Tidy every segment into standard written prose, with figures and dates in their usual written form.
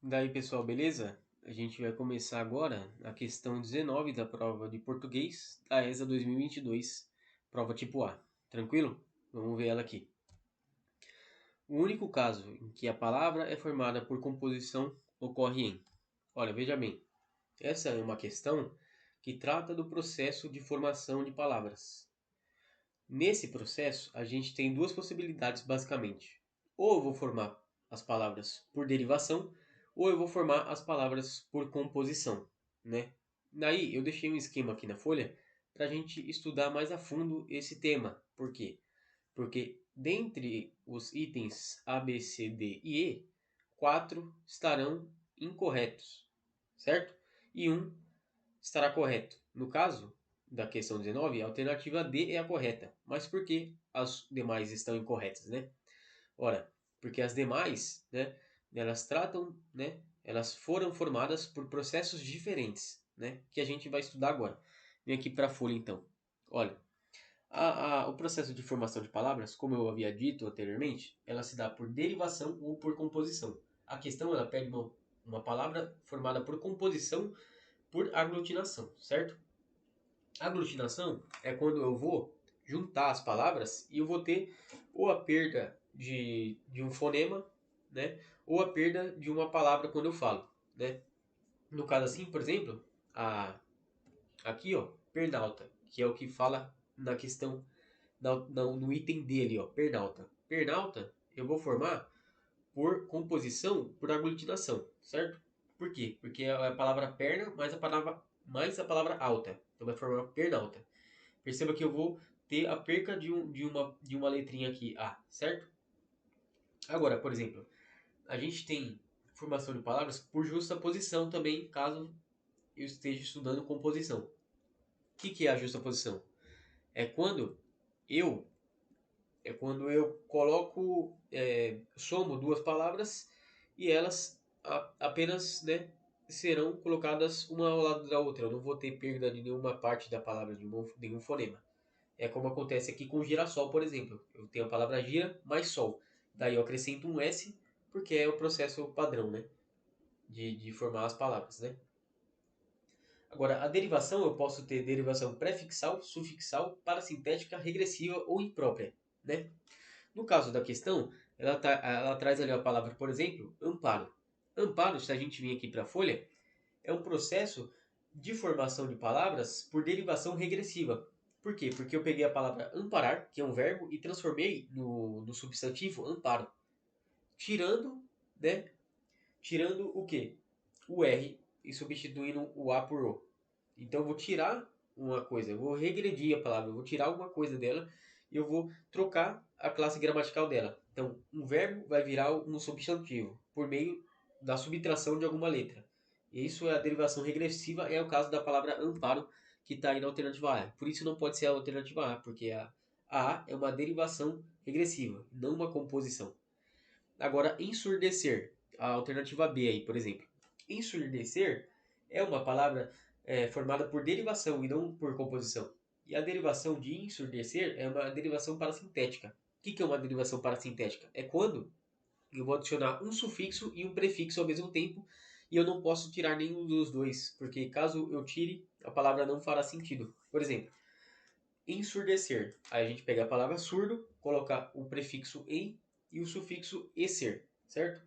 Daí, pessoal, beleza? A gente vai começar agora a questão 19 da prova de português da ESA 2022, prova tipo A. Tranquilo? Vamos ver ela aqui. O único caso em que a palavra é formada por composição ocorre em. Olha, veja bem, essa é uma questão que trata do processo de formação de palavras. Nesse processo, a gente tem duas possibilidades basicamente. Ou eu vou formar as palavras por derivação, ou eu vou formar as palavras por composição, né? Daí eu deixei um esquema aqui na folha para a gente estudar mais a fundo esse tema. Por quê? Porque dentre os itens A, B, C, D e E, quatro estarão incorretos, certo? E um estará correto. No caso da questão 19, a alternativa D é a correta. Mas por que as demais estão incorretas, né? Ora, porque as demais, né, elas tratam, né, elas foram formadas por processos diferentes, né, que a gente vai estudar agora. Vem aqui para a folha então. Olha, o processo de formação de palavras, como eu havia dito anteriormente, ela se dá por derivação ou por composição. A questão ela pega uma palavra formada por composição por aglutinação, certo? Aglutinação é quando eu vou juntar as palavras e eu vou ter ou a perda de um fonema, né? Ou a perda de uma palavra quando eu falo, né? No caso assim, por exemplo, aqui, ó, pernalta, que é o que fala na questão, no item dele, ó, pernalta. Pernalta eu vou formar por composição, por aglutinação, certo? Por quê? Porque é a palavra perna mais a palavra alta. Então vai formar pernalta. Perceba que eu vou ter a perca de uma letrinha aqui, A, certo? Agora, por exemplo, a gente tem formação de palavras por justaposição também, caso eu esteja estudando composição. O que é a justaposição? É quando eu coloco, somo duas palavras e elas apenas, né, serão colocadas uma ao lado da outra. Eu não vou ter perda de nenhuma parte da palavra, de nenhum fonema. É como acontece aqui com girassol, por exemplo. Eu tenho a palavra gira mais sol. Daí eu acrescento um S, porque é o processo padrão, né? De formar as palavras, né? Agora, a derivação, eu posso ter derivação prefixal, sufixal, parasintética, regressiva ou imprópria, né? No caso da questão, ela traz ali a palavra, por exemplo, amparo. Amparo, se a gente vir aqui para a folha, é um processo de formação de palavras por derivação regressiva. Por quê? Porque eu peguei a palavra amparar, que é um verbo, e transformei no substantivo amparo, tirando, né? Tirando o quê? O R e substituindo o A por O. Então eu vou tirar uma coisa, eu vou regredir a palavra, eu vou tirar alguma coisa dela e eu vou trocar a classe gramatical dela. Então, um verbo vai virar um substantivo por meio da subtração de alguma letra. E isso é a derivação regressiva, é o caso da palavra amparo, que está aí na alternativa A. Por isso não pode ser a alternativa A, porque a A é uma derivação regressiva, não uma composição. Agora, ensurdecer, a alternativa B aí, por exemplo. Ensurdecer é uma palavra formada por derivação e não por composição. E a derivação de ensurdecer é uma derivação parasintética. O que é uma derivação parasintética? É quando eu vou adicionar um sufixo e um prefixo ao mesmo tempo e eu não posso tirar nenhum dos dois, porque caso eu tire, a palavra não fará sentido. Por exemplo, ensurdecer. Aí a gente pega a palavra surdo, colocar o prefixo em e o sufixo ecer, certo?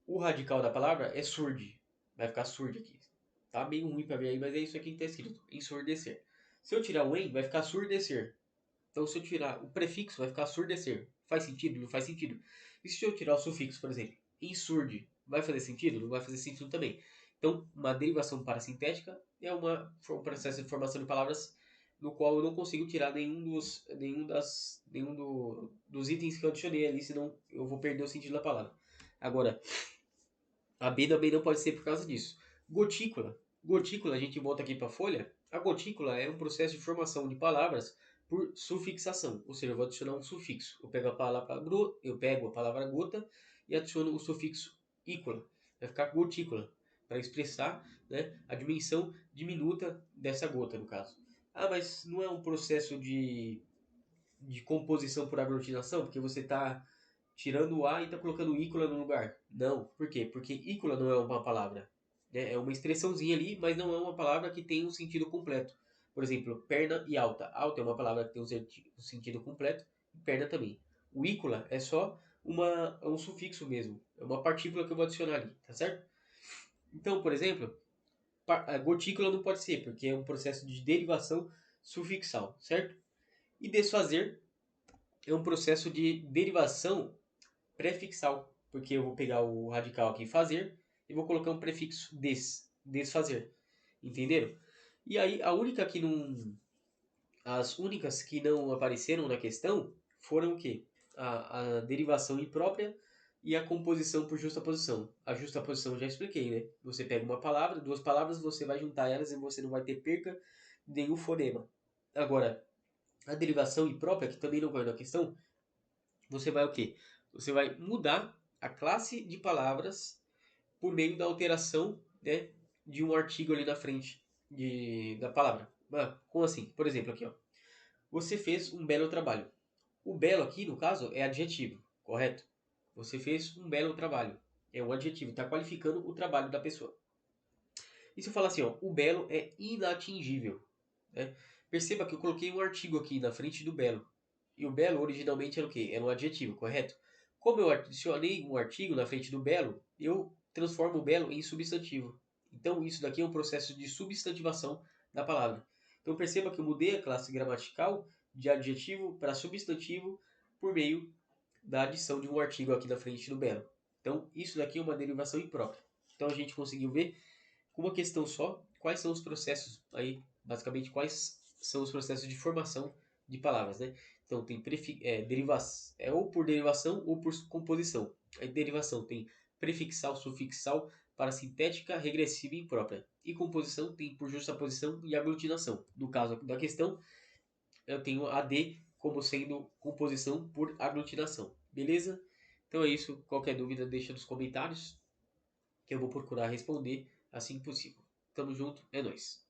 O radical da palavra é surde. Vai ficar surde aqui. Tá meio ruim para ver aí, mas é isso aqui que está escrito. Ensurdecer. Se eu tirar o em, vai ficar surdecer. Então, se eu tirar o prefixo, vai ficar surdecer. Faz sentido? Não faz sentido. E se eu tirar o sufixo, por exemplo, ensurde, vai fazer sentido? Não vai fazer sentido também. Então, uma derivação parasintética é um processo de formação de palavras no qual eu não consigo tirar dos itens que eu adicionei ali, senão eu vou perder o sentido da palavra. Agora, a B também não pode ser por causa disso. Gotícula. Gotícula, a gente volta aqui para a folha. A gotícula é um processo de formação de palavras por sufixação, ou seja, eu vou adicionar um sufixo. Eu pego a palavra gota e adiciono o sufixo ícola. Vai ficar gotícula, para expressar, né, a dimensão diminuta dessa gota, no caso. Ah, mas não é um processo de composição por aglutinação, porque você está tirando o A e tá colocando ícola no lugar. Não. Por quê? Porque ícola não é uma palavra. Né? É uma expressãozinha ali, mas não é uma palavra que tem um sentido completo. Por exemplo, perna e alta. Alta é uma palavra que tem um sentido completo, e perna também. O ícola é só é um sufixo mesmo. É uma partícula que eu vou adicionar ali, tá certo? Então, por exemplo, a gotícula não pode ser, porque é um processo de derivação sufixal, certo? E desfazer é um processo de derivação prefixal, porque eu vou pegar o radical aqui fazer e vou colocar um prefixo desfazer. Entenderam? E aí as únicas que não apareceram na questão foram o quê? A derivação imprópria e a composição por justaposição. A justaposição eu já expliquei, né? Você pega uma palavra, duas palavras, você vai juntar elas e você não vai ter perca de nenhum fonema. Agora, a derivação imprópria, que também não caiu na questão, você vai o quê? Você vai mudar a classe de palavras por meio da alteração, né, de um artigo ali na frente da palavra. Como assim? Por exemplo, aqui, ó. Você fez um belo trabalho. O belo aqui, no caso, é adjetivo, correto? Você fez um belo trabalho. É um adjetivo, está qualificando o trabalho da pessoa. E se eu falar assim, ó, o belo é inatingível, né? Perceba que eu coloquei um artigo aqui na frente do belo. E o belo originalmente era o quê? Era um adjetivo, correto? Como eu adicionei um artigo na frente do belo, eu transformo o belo em substantivo. Então isso daqui é um processo de substantivação da palavra. Então perceba que eu mudei a classe gramatical de adjetivo para substantivo por meio da adição de um artigo aqui na frente do belo. Então isso daqui é uma derivação imprópria. Então a gente conseguiu ver com uma questão só quais são os processos aí, basicamente quais são os processos de formação de palavras, né? Então tem ou por derivação ou por composição. A derivação tem prefixal, sufixal, parasintética, regressiva e imprópria. E composição tem por justaposição e aglutinação. No caso da questão, eu tenho a D como sendo composição por aglutinação. Beleza? Então é isso. Qualquer dúvida deixa nos comentários que eu vou procurar responder assim que possível. Tamo junto, é nóis.